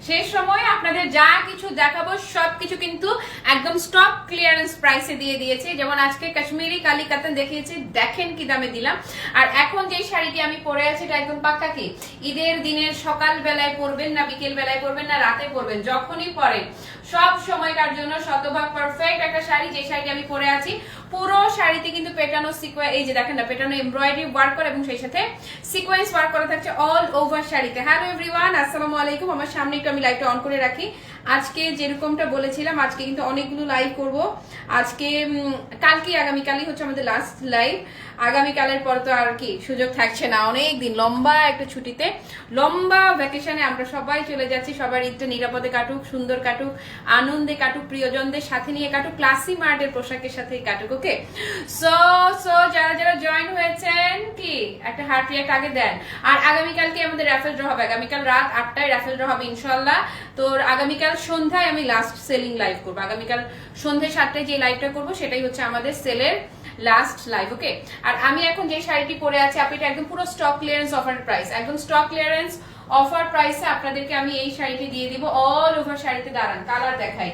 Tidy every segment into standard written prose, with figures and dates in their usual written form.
সেই সময় আপনাদের যা কিছু দেখাবো সবকিছু কিন্তু একদম স্টক ক্লিয়ারেন্স প্রাইসে দিয়ে দিয়েছে। যেমন আজকে কাশ্মীরি কালি কাতান দেখিয়েছি, দেখেন কি দামে দিলাম। আর এখন যে শাড়িটি আমি পরে আছি এটা একদম পাক্কা কি ঈদের দিনের সকাল বেলায় পরবেন না বিকেল বেলায় পরবেন না রাতে পরবেন, যখনই পরেন সব সময়কার জন্য শতভাগ পারফেক্ট একটা শাড়ি। যে শাড়িটি আমি পরে আছি পুরো শাড়িতে কিন্তু পেটানো সিকোয়েন্স, এই যে দেখেন না পেটানো এমব্রয়ডারি ওয়ার্ক করা এবং সেই সাথে সিকোয়েন্স ওয়ার্ক করা থাকছে অল ওভার শাড়িতে। হ্যালো এভরিওয়ান, আসসালামু আলাইকুম। আমার সামনে একটু আমি লাইভটা অন করে রাখি। আজকে যেরকমটা বলেছিলাম আজকে কিন্তু অনেকগুলো লাইভ করব। আজকে কালকে আগামীকালই হচ্ছে আমাদের লাস্ট লাইভ। আগামীকালের পর তো আর কি সুযোগ থাকছে না, অনেক দিন লম্বা একটা ছুটিতে, লম্বা ভ্যাকেশনে আমরা সবাই চলে যাচ্ছি। সবার ঈদটা নিরাপদে কাটুক, সুন্দর কাটুক, আনন্দে কাটুক, প্রিয়জনদের সাথে নিয়ে কাটুক, ক্লাসি মার্টের পোশাকের সাথেই কাটুক। ওকে, সো যারা যারা জয়েন হয়েছেন কি একটা হার্ট রিঅ্যাক্ট আগে দেন। আর আগামীকালকে আমাদের র্যাফেল ড্র হবে, আগামীকাল রাত 8টায় র্যাফেল ড্র হবে ইনশাল্লাহ। তো আগামীকাল সন্ধ্যায় আমি লাস্ট সেলিং লাইভ করবো। আগামীকাল সন্ধ্যে 7টায় যে লাইভটা করবো সেটাই হচ্ছে আমাদের সেলের লাস্ট লাইভ। ওকে, আর আমি এখন যে শাড়িটি পরে আছি আপনি একদম পুরো স্টক ক্লিয়ারেন্স অফার প্রাইস, একদম স্টক ক্লিয়ারেন্স অফার প্রাইসে আপনাদেরকে আমি এই শাড়িটি দিয়ে দিব। অল ওভার শাড়িতে দাঁড়ান কালার দেখাই।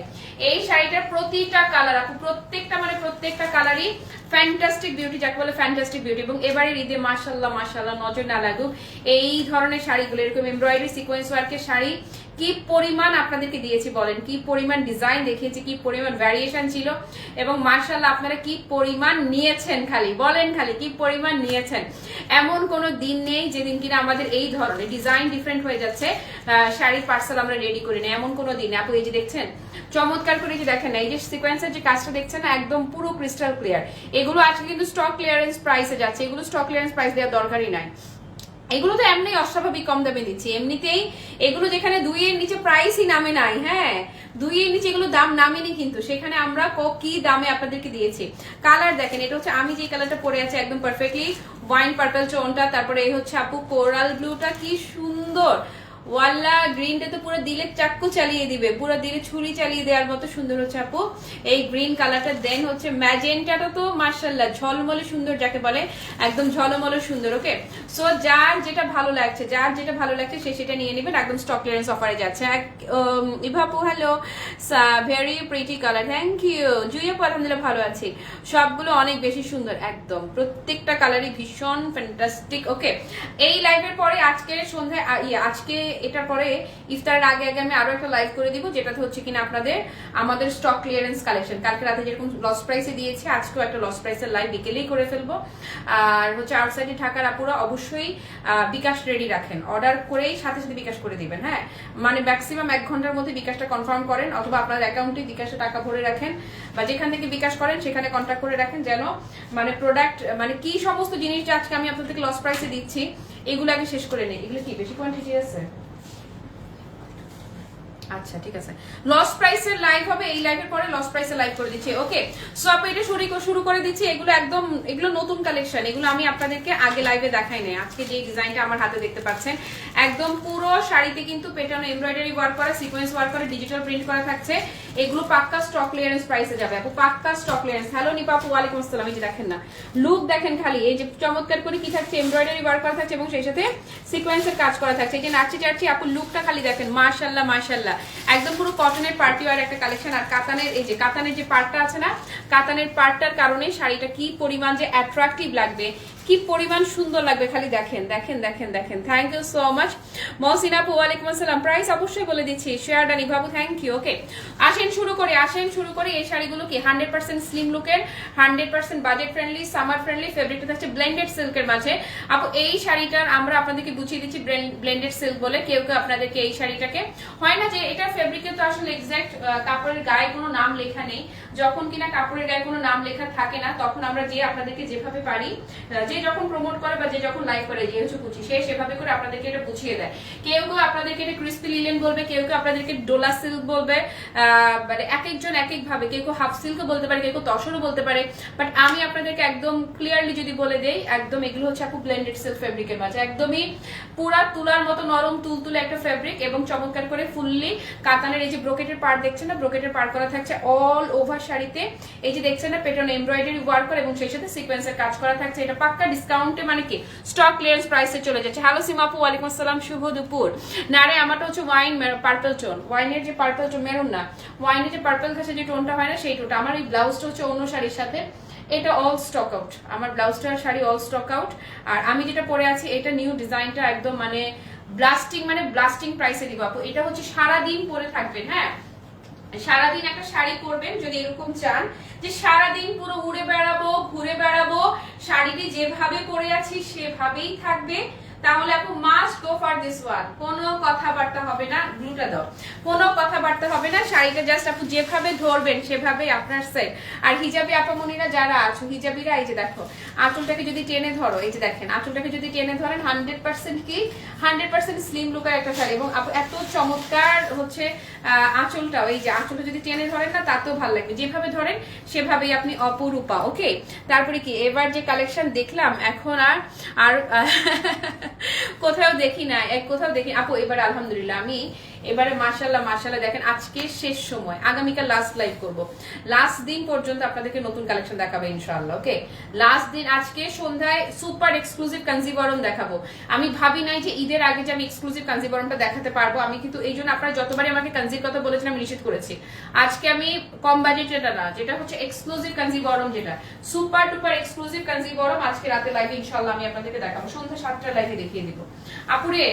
এই শাড়িটার প্রতিটা কালার আপু প্রত্যেকটা কালারই ফ্যান্টাস্টিক বিউটি, যাকে বলে ফ্যান্টাস্টিক বিউটি। এবং এবারের ঈদে মাশাআল্লাহ মাশাআল্লাহ নজর না লাগুক এই ধরনের শাড়িগুলো, এরকম এমব্রয়ডারি সিকোয়েন্স ওয়ার্কের শাড়ি কি পরিমাণ আপনাদেরকে দিয়েছি বলেন, কি পরিমাণ ডিজাইন দেখিয়েছি, কি পরিমাণ ভ্যারিয়েশন ছিল এবং মাশাআল্লাহ আপনারা কি পরিমাণ নিয়েছেন, খালি বলেন খালি কি পরিমাণ নিয়েছেন। এমন কোনো দিন নেই যেদিন কিনা আমাদের এই ধরনের ডিজাইন ডিফারেন্ট হয়ে যাচ্ছে শাড়ির পার্সেল আমরা রেডি করি না, এমন কোনো দিন। আপু এই যে দেখছেন চমৎকার করে যে দেখেন না, এই যে সিকোয়েন্সের যে কাজটা দেখছেন না একদম পুরো ক্রিস্টাল ক্লিয়ার। এগুলো আজকে কিন্তু স্টক ক্লিয়ারেন্স প্রাইসে যাচ্ছে, এগুলো স্টক ক্লিয়ারেন্স প্রাইস দেওয়ার দরকারই নাই। এগুলো তো এমনি অস্বাভাবিক কম দামে দিচ্ছি, এমনিতেই এগুলো যেখানে 2 এর নিচে প্রাইসই নামে নাই, হ্যাঁ 2 এর নিচে এগুলো দাম নামেনি, কিন্তু সেখানে আমরা কি দামে আপনাদেরকে দিয়েছি। কালার দেখেন, এটা হচ্ছে আমি যে কালারটা পরে আছি একদম পারফেক্টলি ওয়াইন পার্পল টোনটা, তারপরে এই হচ্ছে আপু কোরাল ব্লুটা, কি সুন্দর ওয়াল্লা গ্রিনটা তো পুরো দিলে চাক্কু চালিয়ে দিবে, পুরো দিলে ছুরি চালিয়ে দেওয়ার মতো সুন্দর হচ্ছে আপু এই গ্রিন কালারটা। দেন হচ্ছে ম্যাজেন্টাটা তো মাশাআল্লাহ ঝলমলে সুন্দর, যাকে বলে একদম ঝলমলে সুন্দর। ওকে, সো যার যেটা ভালো লাগছে সে সেটা নিয়ে নেবেন, একদম স্টক ক্লিয়ারেন্স অফারে যাচ্ছে। ইভা আপু hello, very pretty colour, thank you. Jui আপু আলহামদুলিল্লাহ ভালো আছি, সবগুলো অনেক বেশি সুন্দর, একদম প্রত্যেকটা কালারই ভীষণ ফ্যান্টাস্টিক। ওকে, এই লাইভের পরে আজকে সন্ধ্যায় আজকে এটার পরে ইফতারের আগে আগে আমি আরো একটা লাইভ করে দিব, যেটাতে হচ্ছে কিনা আপনাদের আমাদের স্টক ক্লিয়ারেন্স কালেকশন। কালকে রাতে যেরকম লস প্রাইসে দিয়েছি আজকেও একটা লস প্রাইসের লাইভ বিকেলেই করে ফেলবো। আর হচ্ছে আউটসাইডে ঢাকার আপুরা অবশ্যই বিকাশ রেডি রাখেন, অর্ডার করেই সাথে সাথে বিকাশ করে দিবেন। হ্যাঁ, মানে ম্যাক্সিমাম 1 ঘন্টার মধ্যে বিকাশটা কনফার্ম করেন, অথবা আপনার অ্যাকাউন্টে বিকাশে টাকা ভরে রাখেন, বা যেখান থেকে বিকাশ করেন সেখানে কন্ট্যাক্ট করে রাখেন, যেন মানে প্রোডাক্ট মানে কি সমস্ত জিনিস আজকে আমি আপনাদেরকে লস প্রাইসে দিচ্ছি এগুলো আগে শেষ করে নেই। এগুলো কি বেশি কোয়ান্টিটি আছে? আচ্ছা ঠিক আছে, লস প্রাইসের লাইভ হবে, এই লাইভের পরে লস প্রাইসের লাইভ করে দিচ্ছি। ওকে, সো আপনি এটা শুরু করে দিচ্ছি। এগুলো একদম এগুলো নতুন কালেকশন, এগুলো আমি আপনাদেরকে আগে লাইভে দেখাই নাই। আজকে যে ডিজাইনটা আমার হাতে দেখতে পাচ্ছেন একদম পুরো শাড়িতে কিন্তু পেটানো এমব্রয়ডারি ওয়ার্ক করা, সিকোয়েন্স ওয়ার্ক করা, ডিজিটাল প্রিন্ট করা থাকছে। এগুলো পাক্কা স্টক ক্লিয়ারেন্স প্রাইসে যাবে আপু, পাক্কা স্টক ক্লিয়ারেন্স। হ্যালো নিপা আপু, ওয়ালাইকুম আসসালাম। এই যে দেখেন না লুক দেখেন খালি, এই যে চমৎকার করে কি থাকছে এমব্রয়ডারি ওয়ার্ক করা থাকছে এবং সেই সাথে সিকোয়েন্সের কাজ করা থাকছে। এই যে নাচি চাচ্ছি আপু লুকটা খালি দেখেন, মাশাআল্লাহ মাশাআল্লাহ, একদম পুরো কটনের পার্টি ওয়্যার একটা কালেকশন। আর কাতানের এই যে কাতানের যে পার্টটা আছে না, কাতানের পার্টটার কারণে শাড়িটা কি পরিমাণ যে অ্যাট্রাকটিভ লাগবে, কি পরিমাণ সুন্দর লাগবে, খালি দেখেন দেখেন দেখেন দেখেন। Thank you so much Mohsina আপু, ওয়ালাইকুম আসসালাম। প্রাইস অবশ্যই বলে দিচ্ছি, শেয়ার ডানি বাবু, থ্যাংক ইউ। ওকে, আসেন শুরু করি। এই শাড়িগুলো কি 100% স্লিম লুকের, 100% বাজেট ফ্রেন্ডলি, সামার ফ্রেন্ডলি, ফেব্রিকটা থাকছে ব্লেন্ডেড সিল্কের মাঝে। আপু এই শাড়িটার আমরা আপনাদেরকে বুঝিয়ে দিচ্ছি ব্লেন্ডেড সিল্ক বলে। কেউ কেউ আপনাদেরকে এই শাড়িটাকে হয় না যে এটা ফেব্রিকে তো আসলে এক্সাক্ট কাপড়ের গায়ে কোনো নাম লেখা নেই, যখন কিনা কাপড়ের গায়ে কোনো নাম লেখা থাকে না তখন আমরা যে আপনাদেরকে যেভাবে পারি, যে যখন প্রমোট করে বা যে যখন লাইভ করে, যে হচ্ছে কুচি সে সেভাবে করে আপনাদেরকে এটা বুঝিয়ে দেয়। কেউ কেউ আপনাদেরকে এটা ক্রিস্পি লিলেন বলবে, কেউ কেউ আপনাদেরকে ডোলা সিল্ক বলবে, মানে এক একজন এক এক ভাবে, কেউ কেউ হাফ সিল্কও বলতে পারে, কেউ কেউ তসরও বলতে পারে। বাট আমি আপনাদেরকে একদম ক্লিয়ারলি যদি বলে দেই, একদম এগুলো হচ্ছে আপু ব্লেন্ডেড সিল্ক ফেব্রিকের মাঝে, একদমই পুরা তুলার মতো নরম তুলতুলে একটা ফেব্রিক এবং চমৎকার করে ফুললি কাতানের এই যে ব্রোকেটের পার্ট দেখছেন না, ব্রোকেটের পার্ট করা থাকছে অল ওভার শাড়িতে। এই যে দেখছেন না পেটানো এমব্রয়ডারি ওয়ার্ক করা এবং সেই সাথে সিকোয়েন্সের কাজ করা থাকছে। এটা পাক্কা ধামাকা ডিসকাউন্টে, মানে কি স্টক ক্লিয়ারেন্স প্রাইসে চলে যাচ্ছে। হ্যালো সীমা আপু, ওয়ালাইকুম আসসালাম, শুভ দুপুর। না রে, আমারটা হচ্ছে ওয়াইন পার্পল টোন, ওয়াইনের যে পার্পল টোন, মেরুন না, ওয়াইনের যে পার্পল ঘাসে যে টোনটা হয় না সেই টোনটা। আমার এই ব্লাউজটা হচ্ছে অন্য শাড়ির সাথে, এটা অল স্টক আউট, আমার ব্লাউজটার শাড়ি অল স্টক আউট। আর আমি যেটা পরে আছি এটা নিউ ডিজাইনটা, একদম মানে ব্লাস্টিং প্রাইসে দিব আপু। এটা হচ্ছে সারাদিন পরে থাকবেন, হ্যাঁ সারাদিন একটা শাড়ি পরবেন যদি এরকম চান যে সারাদিন পুরো উড়ে বেড়াবো, ঘুরে বেড়াবো, শাড়িটি যেভাবে পরে আছি সেভাবেই থাকবে, তাহলে আপু must go for this one. কোনো কথাবার্তা হবে না, ব্লুটা দাও, কোনো কথাবার্তা হবে না, শাড়িটা জাস্ট আপু যেভাবে ধরবেন সেভাবেই আপনার সেট। আর হিজাবি আপামনিরা যারা আছো, হিজাবিরা এই যে দেখো আঁচলটাকে যদি টেনে ধরো, এই যে দেখেন আঁচলটাকে যদি টেনে ধরেন 100% কি 100% স্লিম লুকের একটা শাড়ি, এবং এত চমৎকার হচ্ছে আঁচলটাও, এই যে আঁচলটা যদি টেনে ধরেন না তাতেও ভালো লাগবে, যেভাবে ধরেন সেভাবেই আপনি অপরূপা। ওকে, তারপরে কি এবার যে কালেকশন দেখলাম এখন আর কোথাও দেখি না, কোথাও দেখি আপু এবার আলহামদুলিল্লাহ। আমি এবারে মাশাআল্লাহ দেখেন আজকে শেষ সময়, আগামীকাল লাস্ট লাইভ করব, লাস্ট দিন পর্যন্ত আপনাদেরকে নতুন কালেকশন দেখাবো ইনশাআল্লাহ। ওকে, লাস্ট দিন আজকে সন্ধ্যায় সুপার এক্সক্লুসিভ কাঞ্জিবরম দেখাবো। আমি ভাবি নাই যে ঈদের আগে যে আমি এক্সক্লুসিভ কাঞ্জিবরমটা দেখাতে পারবো, আমি কিন্তু এই জন্য আপনারা যতবারই আমাকে কাঞ্জির কথা বলেছেন আমি নিষেধ করেছি। আজকে আমি কম বাজেটের না, যেটা হচ্ছে এক্সক্লুসিভ কাঞ্জিবরম, যেটা সুপার টুপার এক্সক্লুসিভ কাঞ্জিবরম আজকে রাতে লাইভে ইনশাআল্লাহ আমি আপনাদেরকে দেখাবো, সন্ধ্যা 7টার লাইভে দেখিয়ে দিব। আপুরে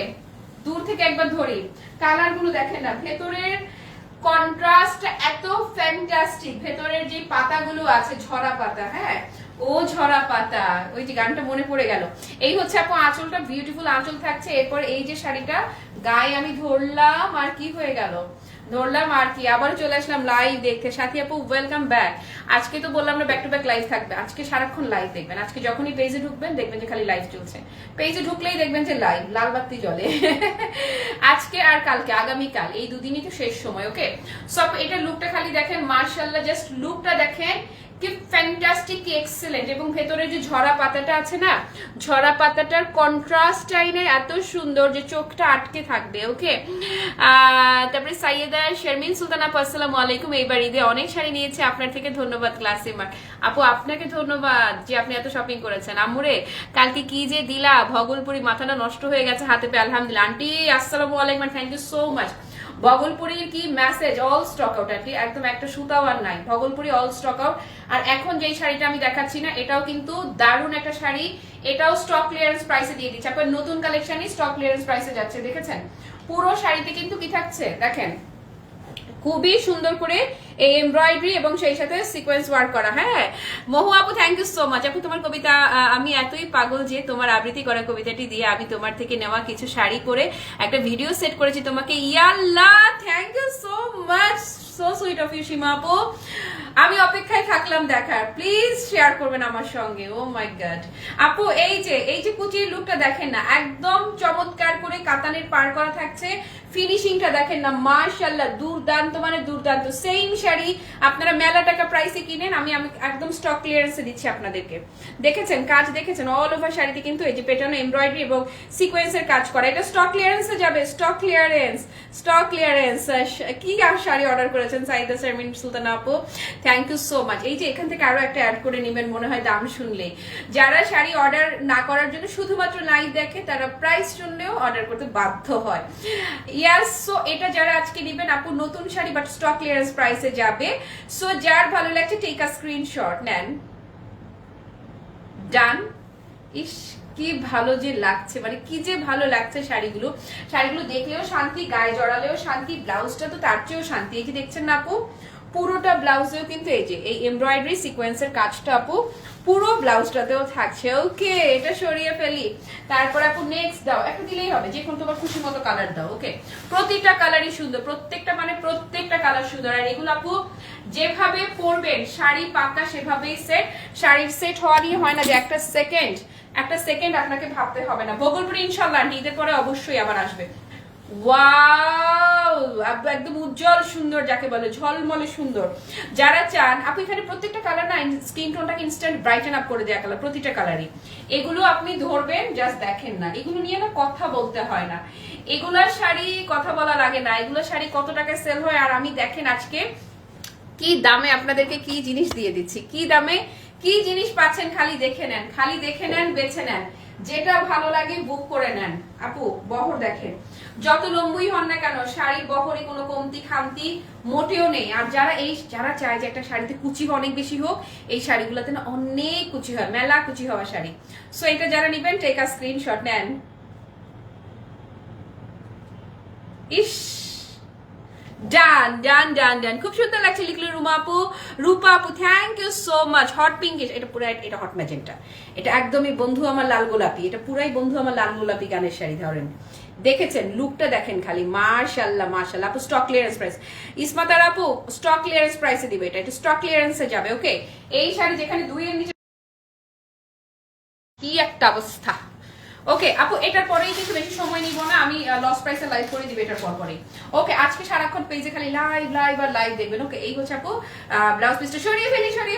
দূর থেকে একবার ধরি, কালার গুলো দেখেন না, ভেতরের কন্ট্রাস্ট এত ফ্যান্টাস্টিক, ভেতরের যে পাতাগুলো আছে ঝরা পাতা, হ্যাঁ ও ঝরা পাতা, ওই যে গানটা মনে পড়ে গেল। এই হচ্ছে আপু আঁচলটা, বিউটিফুল আঁচল থাকছে। এরপর এই যে শাড়িটা গায়ে আমি ধরলাম আর কি হয়ে গেল, ধরলাম আর কি, আবার চলে আসলাম লাইভ দেখতে। সাথী আপু ওয়েলকাম ব্যাক। আজকে তো বললাম না ব্যাক টু ব্যাক লাইভ থাকবে, আজকে সারাক্ষণ লাইভ দেখবেন। আজকে যখনই পেজে ঢুকবেন দেখবেন যে খালি লাইভ চলছে, পেজে ঢুকলেই দেখবেন যে লাইভ, লাল বাতি জ্বলে। আজকে আর কালকে, আগামীকাল এই দুদিনই তো শেষ সময়। ওকে, সব এটা লুকটা খালি দেখেন, মার্শাল্লাহ জাস্ট লুকটা দেখেন কি ফ্যান্টাস্টিক, কি এক্সেলেন্ট। এবং ভেতরে যে ঝরা পাতাটা আছে না, ঝরা পাতাটার কন্ট্রাস্টটাই না এত সুন্দর যে চোখটা আটকে থাকবে। ওকে, তারপরে সাইয়েদা শারমিন সুলতান আপু আসসালামু আলাইকুম। এইবার ঈদে অনেক শাড়ি নিয়েছে আপনার থেকে, ধন্যবাদ ক্লাসিমার আপু, আপনাকে ধন্যবাদ যে আপনি এত শপিং করেছেন। আমুরে কালকে কি যে দিলা ভগলপুরি, মাথাটা নষ্ট হয়ে গেছে হাতে পেয়ে। আলহামদুলিল্লাহ আন্টি, আসসালামু আলাইকুম, থ্যাংক ইউ সো মাচ। ভগলপুরির কি message, all stock out, aunty একদম একটা সুতাও আর নাই, ভগলপুরি অল স্টক আউট। আর এখন যেই শাড়িটা আমি দেখাচ্ছি না এটাও কিন্তু দারুণ একটা শাড়ি, এটাও স্টক ক্লিয়ারেন্স প্রাইসে দিয়ে দিচ্ছে। আপনার নতুন কালেকশনই স্টক ক্লিয়ারেন্স প্রাইসে যাচ্ছে, দেখেছেন পুরো শাড়িতে কিন্তু কি থাকছে দেখেন, খুবই সুন্দর করে এই এমব্রয়ডারি এবং সেই সাথে সিকোয়েন্স ওয়ার্ক করা। হ্যাঁ মহু আপু থ্যাংক ইউ সো মাচ। আপু তোমার কবিতা আমি এতই পাগল যে তোমার আবৃত্তি করা কবিতাটি দিয়ে আমি তোমার থেকে নেওয়া কিছু শাড়ি পরে একটা ভিডিও সেট করেছি তোমাকে। ইয়াল্লাহ, thank you so much, so sweet of you Seema আপু। আমি অপেক্ষায় থাকলাম দেখার, প্লিজ শেয়ার করবেন আমার সঙ্গে। ও মাই গড আপু, এই যে কুচির লুকটা দেখেন না, একদম চমৎকার করে কাতানের পার করা থাকছে, ফিনিশিংটা দেখেন না মাশাআল্লাহ, দুর্দান্ত মানে দুর্দান্ত। সেম শাড়ি আপনারা মেলা টাকা প্রাইসে কিনেন, আমি একদম স্টক ক্লিয়ারেন্সে দিচ্ছি আপনাদেরকে। দেখেছেন কাজ, দেখেছেন অল ওভার শাড়িতে কিন্তু এই যে পেটানো এমব্রয়ডারি এবং সিকোয়েন্সের কাজ করা, এটা স্টক ক্লিয়ারেন্সে যাবে। স্টক ক্লিয়ারেন্স কি শাড়ি অর্ডার করেছেন সাইয়েদা শারমিন সুলতান আপু, থ্যাংক ইউ সো মাচ। এই যে এখান থেকে আরো একটা অ্যাড করে নেবেন মনে হয় দাম শুনলেই। যারা শাড়ি অর্ডার না করার জন্য শুধুমাত্র লাইভ দেখে তারা প্রাইস শুনলেও অর্ডার করতে বাধ্য হয়। ইয়াস, সো এটা যারা আজকে নেবেন আপু নতুন শাড়ি বাট স্টক ক্লিয়ারেন্স প্রাইসে যাবে। সো যার ভালো লাগছে টেক আ স্ক্রিনশট নেন, ডান। ইস কি ভালো যে লাগছে, মানে কি যে ভালো লাগছে শাড়িগুলো দেখলেও শান্তি, গায়ে জড়ালেও শান্তি, ব্লাউজটা তো তার চেয়েও শান্তি। এই যে দেখছেন না আপু পুরোটা ব্লাউজেও কিন্তু এই যে এই এমব্রয়ডারি সিকোয়েন্সের কাজটা আপু পুরো ব্লাউজটাতেও থাকছে। ওকে, এটা সরিয়ে ফেলি, তারপর আপু নেক্সট দাও, একটা দিলেই হবে, যে কোনো তোমার খুশি মতো কালার দাও। ওকে, প্রতিটা কালারই সুন্দর, প্রত্যেকটা কালার সুন্দর। আর এগুলো আপু যেভাবে পরবেন শাড়ি পাকা সেভাবেই সেট, শাড়ির সেট হওয়া নিয়ে হয় না যে একটা সেকেন্ড আপনাকে ভাবতে হবে না। ভগলপুরি ইনশাআল্লাহ ঈদের পরে অবশ্যই আবার আসবে। ওয়াও, একদম উজ্জ্বল সুন্দর, যাকে বলে ঝলমলে সুন্দর। যারা চান আপনি এখানে প্রত্যেকটা কালার না স্কিন টোনটাকে ইনস্ট্যান্ট ব্রাইটেন আপ করে দেয়া কালার, প্রতিটা কালারই। এগুলো আপনি ধরবেন, জাস্ট দেখেন না, এগুলো নিয়ে না কথা বলতে হয় না, এগুলার শাড়ি কথা বলা লাগে না, এগুলো শাড়ি কত টাকায় সেল হয়। আর আমি দেখেন আজকে কি দামে আপনাদেরকে কি জিনিস দিয়ে দিচ্ছি, কি দামে কি জিনিস পাচ্ছেন খালি দেখে নেন, খালি দেখে নেন, বেছে নেন, যেটা ভালো লাগে বুক করে নেন। আপু বহর দেখেন, যত লম্বুই হন না কেন শাড়ির বহরে কোনো কমতি খামতি মোটেও নেই। আর যারা চায় যে একটা শাড়িতে কুচি অনেক বেশি হোক, এই শাড়িগুলোতে না অনেক কুচি হয়, মেলা কুচি হওয়া শাড়ি। সো এটা যারা নিবেন টেক আ স্ক্রিনশট নেন। ইস ডান ডান ডান ডান, খুব সুন্দর লাগছে লিখলো রুমা আপু, রূপা আপু, thank you so much. Hot pink, এটা পুরো, এটা হট ম্যাজেন্টা, এটা একদমই বন্ধু আমার লাল গোলাপি, এটা পুরাই বন্ধু আমার লাল গোলাপি গানের শাড়ি। ধরেন দেখেছেন লুকটা দেখেন খালি, মাশাআল্লাহ মাশাআল্লাহ। আপু স্টক ক্লিয়ারেন্স প্রাইস, ইসমাতার আপু স্টক ক্লিয়ারেন্স প্রাইসে দিবে, এটা স্টক ক্লিয়ারেন্সে যাবে। ওকে, এই শাড়ি যেখানে 2 এর নিচে, কি একটা অবস্থা। ওকে আপু, এটার পরেই কিন্তু বেশি সময় নিব না, আমি লস প্রাইসে লাইভ করে দিব এটার পরেই। ওকে, আজকে সারাক্ষণ পেজে খালি লাইভ লাইভ আর লাইভ দেখবেন। ওকে, এই হচ্ছে আপু ব্লাউজ পিসটা। সরিয়ে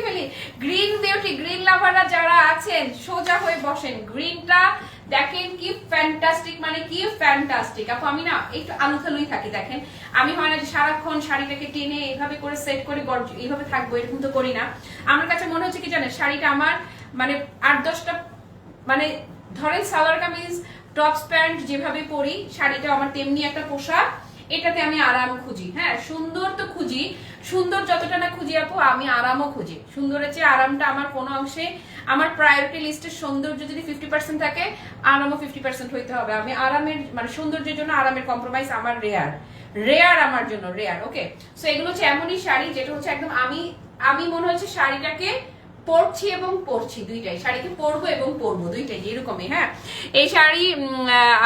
ফেলি। গ্রিন বিউটি, গ্রিন লাভাররা যারা আছেন সোজা হয়ে বসেন। গ্রিনটা দেখেন কি ফ্যান্টাস্টিক, মানে কি ফ্যান্টাস্টিক। আপু আমি না একটু আলুথালুই থাকি, দেখেন আমি হয় না যে সারাক্ষণ শাড়িটাকে টেনে এইভাবে করে সেট করে এইভাবে থাকবো, এরকম তো করি না। আমার কাছে মনে হচ্ছে কি জানেন, শাড়িটা আমার মানে 8-10টা, মানে ধরেন সালোয়ার কামিজ টপস প্যান্ট যেভাবে পরি, শাড়িটা আমার তেমনি একটা পোশাক। এটাতে আমি আরাম খুঁজি, হ্যাঁ সুন্দর তো খুঁজি, সুন্দর যতটা না খুঁজি আপু, আমি আরামও খুঁজি। সুন্দরের চেয়ে আরামটা আমার কোনো অংশে, আমার প্রায়োরিটি লিস্টের সৌন্দর্য যদি 50% থাকে, আরামও 50% হইতে হবে। আমি আরামের মানে সৌন্দর্যের জন্য আরামের কম্প্রোমাইজ আমার রেয়ার আমার জন্য রেয়ার। ওকে, সো এগুলো হচ্ছে এমনই শাড়ি যেটা হচ্ছে একদম আমি মনে হচ্ছে শাড়িটাকে পরছি এবং পরছি, দুইটাই শাড়িকে পরবো এবং পরবো দুইটাই এরকমই। হ্যাঁ, এই শাড়ি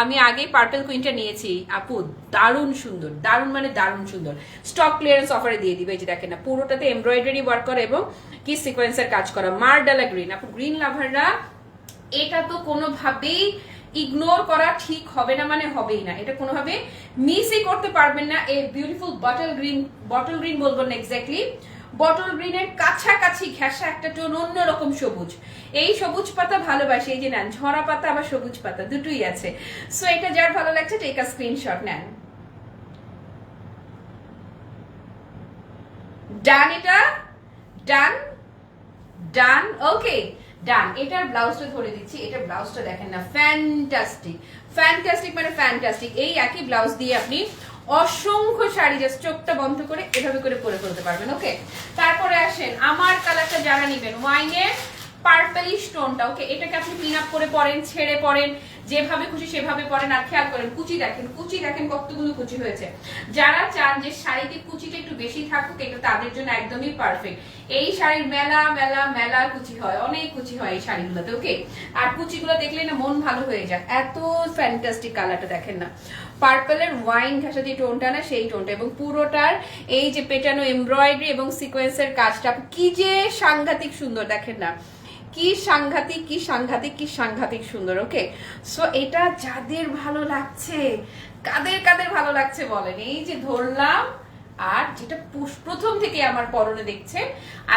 আমি আগে পার্পল কুইনটা নিয়েছি আপু, দারুণ সুন্দর, দারুণ মানে দারুণ সুন্দর। স্টক ক্লিয়ারেন্স অফারে দিয়ে দিবে, এই যে দেখেন না, পুরোটাতে এমব্রয়ডারি ওয়ার্ক করা এবং কি সিকোয়েন্সের কাজ করা, মারডালা গ্রিন। আপু গ্রিন লাভাররা এটা তো কোনোভাবেই ইগনোর করা ঠিক হবে না, মানে হবেই না, এটা কোনোভাবে মিসই করতে পারবেন না। এই বিউটিফুল বটল গ্রিন বলবো না, এক্স্যাক্টলি বটল গ্রিনের কাছাকাছি ঘেঁষা একটা টোন, অন্যরকম সবুজ। এই সবুজ পাতা ভালোবাসি, এই যে নেন ঝরা পাতা আবার সবুজ পাতা দুটোই আছে। সো এটা যার ভালো লাগছে টেক আ স্ক্রিনশট নেন। ডান, এটা ডান ডান। ওকে ডান, এটার ব্লাউজটা ধরে দিচ্ছি, এটার ব্লাউজটা দেখেন না, ফ্যান্টাস্টিক মানে ফ্যান্টাস্টিক। এই একই ব্লাউজ দিয়ে আপনি অসংখ্য শাড়ি জাস্ট চোখটা বন্ধ করে এভাবে করে পরে ফেলতে পারবেন। ওকে, তারপরে আসেন আমার কালারটা যারা নিবেন, ওয়াইনের পার্পলিশ টোনটা। ওকে, এটাকে আপনি পিন আপ করে পরেন, ছেড়ে পরেন, যেভাবে খুশি সেভাবে পরেন। আর খেয়াল করেন কুচি দেখেন কতগুলো কুচি হয়েছে। যারা চান যে শাড়িতে কুচিটা একটু বেশি থাকুক, এটা তাদের জন্য একদমই পারফেক্ট। এই শাড়ির মেলা মেলা মেলা কুচি হয়, অনেক কুচি হয় এই শাড়িগুলোতে। ওকে, আর কুচিগুলো দেখলে না মন ভালো হয়ে যায়, এত ফ্যান্টাস্টিক কালারটা দেখেন না, পার্পলের ওয়াইন ঘাসা যে টোনটা না সেই টোনটা, এবং পুরোটার এই যে পেটানো এমব্রয়ডারি এবং সিকোয়েন্সের কাজটা কি যে সাংঘাতিক সুন্দর, দেখেন না কি সাংঘাতিক সুন্দর। ওকে, সো এটা যাদের ভালো লাগছে, কাদের ভালো লাগছে বলেন, এই যে ধরলাম। আর যেটা প্রথম থেকে আমার পরনে দেখছে,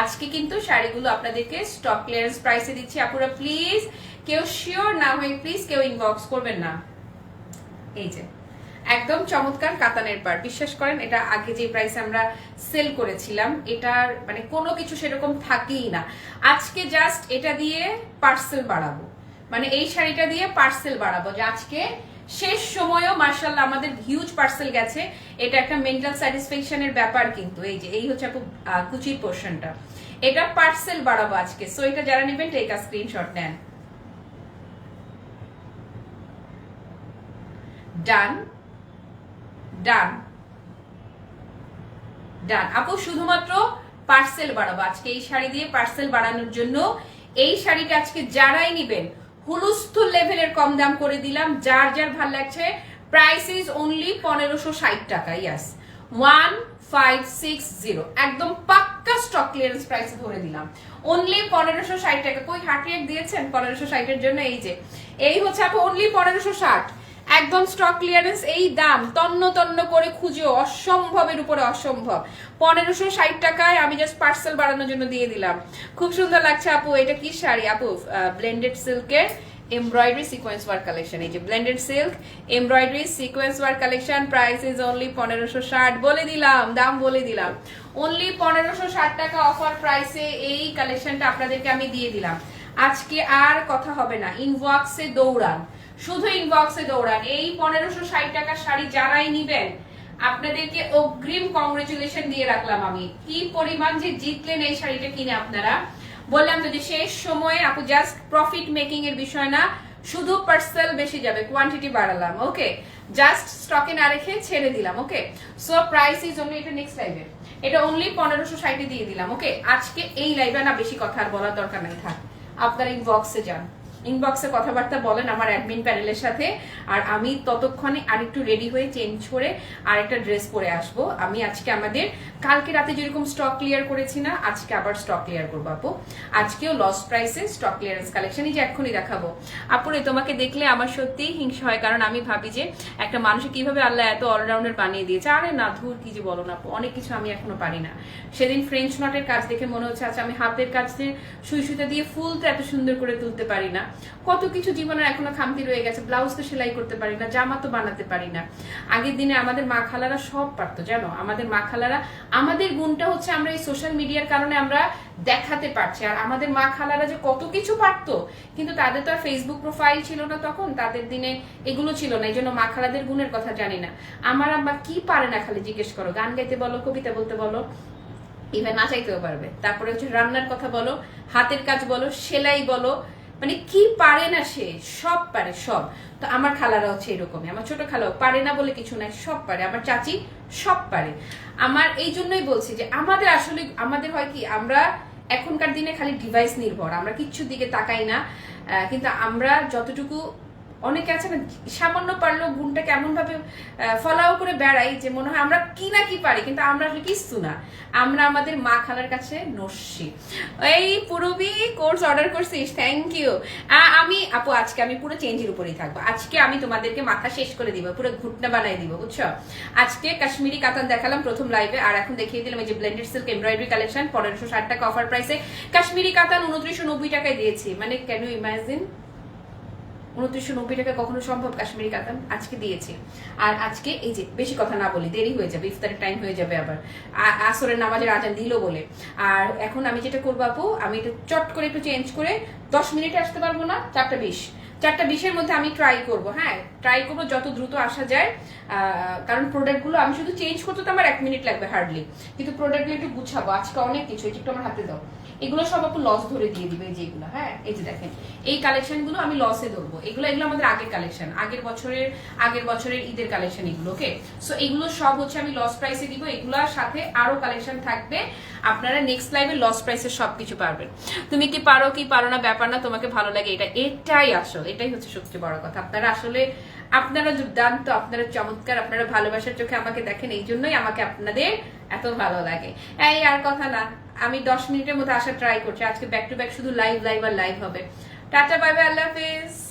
আজকে কিন্তু শাড়িগুলো আপনাদেরকে স্টক ক্লিয়ারেন্স প্রাইসে দিচ্ছি। আপুরা প্লিজ কেউ শিওর না হয়ে প্লিজ কেউ ইনবক্স করবেন না। এই যে একদম চমৎকার কাতানের পার, বিশ্বাস করেন এটা আগে যে প্রাইসে আমরা সেল করেছিলাম, এটার মানে কোনো কিছু সেরকম থাকেই না। আজকে জাস্ট এটা দিয়ে পার্সেল বাড়াবো, মানে এই শাড়িটা দিয়ে পার্সেল বাড়াবো, যে আজকে শেষ সময়ও মাশাআল্লাহ আমাদের হিউজ পার্সেল গেছে। এটা একটা মেন্টাল স্যাটিসফ্যাকশনের ব্যাপার কিন্তু। এই যে এই হচ্ছে আপু কুচির পোর্শনটা, এটা পার্সেল বাড়াবো আজকে। সো এটা যারা নেবেন টেক আ স্ক্রিনশট নেন। ডান আপু, শুধুমাত্র পার্সেল বাড়াবো আজকে এই শাড়ি দিয়ে। পার্সেল বাড়ানোর জন্য এই শাড়িটা আজকে যারাই নিবেন হুলস্থুল লেভেলের কম দাম করে দিলাম। যার ভাল লাগছে, প্রাইস ইজ অনলি 1560 টাকা। ইয়াস, 1560, একদম পাক্কা স্টক ক্লিয়ারেন্স প্রাইসে ধরে দিলাম, অনলি 1560 টাকা। কই হার্ট রিয়েক্ট দিয়েছেন 1560 এর জন্য? এই হচ্ছে আপু অনলি 1560, একদম স্টক ক্লিয়ারেন্স। এই দাম তন্ন করে খুঁজেও অসম্ভবের উপরে অসম্ভব, 1560 টাকায় আমি জাস্ট পার্সেল বাড়ানোর জন্য দিয়ে দিলাম। খুব সুন্দর লাগছে আপু। এটা কি শাড়ি আপু? ব্লেন্ডেড সিল্কের এমব্রয়ডারি সিকোয়েন্স ওয়ার্ক কালেকশন, এই যে blended silk embroidery sequence work collection, price is only 1560, বলে দিলাম, দাম বলে দিলাম, অনলি 1560 টাকা অফার প্রাইসে এই কালেকশনটা আপনাদেরকে আমি দিয়ে দিলাম। আজকে আর কথা হবে না, ইনবক্সে দৌড়ান, শুধু ইনবক্সে দৌড়ান। এই 1560 টাকার শাড়ি যারাই নিবেন আপনাদেরকে অগ্রিম কংগ্রেচুলেশন দিয়ে রাখলাম আমি। কি পরিমাণ যে জিতলেন এই শাড়িটা কিনে আপনারা। বললাম তো যে শেষ সময়ে আপু জাস্ট প্রফিট মেকিং এর বিষয় না, শুধু পার্সেল বেশি যাবে, কোয়ান্টিটি বাড়ালাম, ওকে, জাস্ট স্টকে না রেখে ছেড়ে দিলাম, ওকে। সো প্রাইস ইজ অনলি, এটা নেক্সট লাইভে এটা অনলি 1560 দিয়ে দিলাম, ওকে। আজকে এই লাইভে না বেশি কথা আর বলার দরকার নাই, থাক আপনারা ইনবক্সে যান, ইনবক্সে কথাবার্তা বলেন আমার অ্যাডমিন প্যানেলের সাথে, আর আমি ততক্ষণে আরেকটু রেডি হয়ে চেঞ্জ করে আরেকটা ড্রেস পরে আসবো। আমি আজকে আমাদের কালকে রাতে যেরকম স্টক ক্লিয়ার করেছি না, আজকে আবার স্টক ক্লিয়ার করবো আপু। আজকেও লস্ট প্রাইসে স্টক ক্লিয়ারেন্স কালেকশন, এই যে এক্ষুনি দেখাবো আপুরে। তোমাকে দেখলে আমার সত্যিই হিংসা হয়, কারণ আমি ভাবি যে একটা মানুষকে কিভাবে আল্লাহ এত অলরাউন্ডার বানিয়ে দিয়েছে। আরে না ধুর, কি যে বলো না আপু, অনেক কিছু আমি এখনো পারি না। সেদিন ফ্রেঞ্চ নটের কাজ দেখে মনে হচ্ছে আচ্ছা আমি হাতের কাজ দিয়ে সুই সুতা দিয়ে ফুল তো এত সুন্দর করে তুলতে পারি না। কত কিছু জীবনের এখনো খামতি রয়ে গেছে, ব্লাউজ তো সেলাই করতে পারি না, জামা তো বানাতে পারি না। আগের দিনে আমাদের মা খালারা সব পারতো, জানো, আমাদের মা খালারা, আমাদের গুণটা হচ্ছে আমরা এই সোশ্যাল মিডিয়ার কারণে আমরা দেখাতে পারছি, আর আমাদের মা খালারা যে কত কিছু পারতো, কিন্তু তাদের তো আর ফেসবুক প্রোফাইল ছিল না তখন, তাদের দিনে এগুলো ছিল না, এই জন্য মা খালাদের গুণের কথা জানি না। আমার আম্মা কি পারে না খালি জিজ্ঞেস করো, গান গাইতে বলো, কবিতা বলতে বলো, ইভেন নাচাইতেও পারবে। তারপরে হচ্ছে রান্নার কথা বলো, হাতের কাজ বলো, সেলাই বলো, মানে কি পারে না সে, সব পারে সব। তো আমার খালারা হচ্ছে এরকমই, আমার ছোট খালাও পারে না বলে কিছু নাই, সব পারে, আমার চাচি সব পারে। আমার এই জন্যই বলছি যে আমাদের আসলে আমাদের হয় কি, আমরা এখনকার দিনে খালি ডিভাইস নির্ভর, আমরা কিচ্ছুর দিকে তাকাই না। কিন্তু আমরা যতটুকু, অনেকে আছে না সামান্য পারলেও গুণটা কেমন ভাবে ফলাও করে বেড়াই যে মনে হয় আমরা কি না কি পারি, কিন্তু আমরা আসলে কিছু না, আমরা আমাদের মা খালার কাছে নস্যি। এই পুরবি কোর্স অর্ডার করছিস, থ্যাংক ইউ। আমি আপু আজকে আমি পুরো চেঞ্জের উপরেই থাকবো, আজকে আমি তোমাদেরকে মাথা শেষ করে দিব, পুরো ঘুটনা বানাই দিব, বুঝছো। আজকে কাশ্মীরি কাতান দেখালাম প্রথম লাইভে, আর এখন দেখিয়ে দিলাম এই যে ব্লেন্ডেড সিল্ক এমব্রয়ডারি কালেকশন 1560 টাকা অফার প্রাইসে। কাশ্মীরি কাতান 2990 টাকায় দিয়েছি, মানে ক্যান ইউ ইমাজিন 2990 টাকা কখনো সম্ভব? কাশ্মীরি কাতান আজকে দিয়েছি। আর আজকে এই যে বেশি কথা না বলি, দেরি হয়ে যাবে, ইফতারের টাইম হয়ে যাবে, আবার আসরের নামাজের আজান দিল বলে। আর এখন আমি যেটা করবো আপু, আমি এটা চট করে একটু চেঞ্জ করে 10 মিনিটে আসতে পারবো না, 4:20 মধ্যে আমি ট্রাই করব, হ্যাঁ ট্রাই করবো যত দ্রুত আসা যায়। কারণ প্রোডাক্টগুলো আমি শুধু চেঞ্জ করতে তো আমার 1 মিনিট লাগবে হার্ডলি, কিন্তু প্রোডাক্টগুলো একটু গুছাবো, আজকে অনেক কিছু, এই যে একটু আমার হাতে দাও, এগুলো সব আপু লস ধরে দিয়ে দিবে, এই যে এগুলো, হ্যাঁ এই যে দেখেন এই কালেকশন গুলো আমি লসে ধরবো, এগুলো আমাদের আগের কালেকশন, আগের বছরের ঈদের কালেকশন এগুলো, ওকে। সো এগুলো সব হচ্ছে আমি লস প্রাইসে দিব, এগুলোর সাথে আরো কালেকশন থাকবে, আপনারা নেক্সট লাইভে লস প্রাইসে সবকিছু পারবেন। তুমি কি পারো কি পারো না ব্যাপার না, তোমাকে ভালো লাগে এটাই আসল, এটাই হচ্ছে সবচেয়ে বড় কথা। আপনারা দুর্দান্ত, আপনারা চমৎকার, আপনারা ভালোবাসার চোখে আমাকে দেখেন, এই জন্যই আমাকে আপনাদের এত ভালো লাগে। এই আর কথা না, আমি 10 মিনিটের মধ্যে আসা ট্রাই করছি, আজকে ব্যাক টু ব্যাক শুধু লাইভ আর লাইভ হবে। টাটা, বাই বাই, আল্লাহ হাফেজ।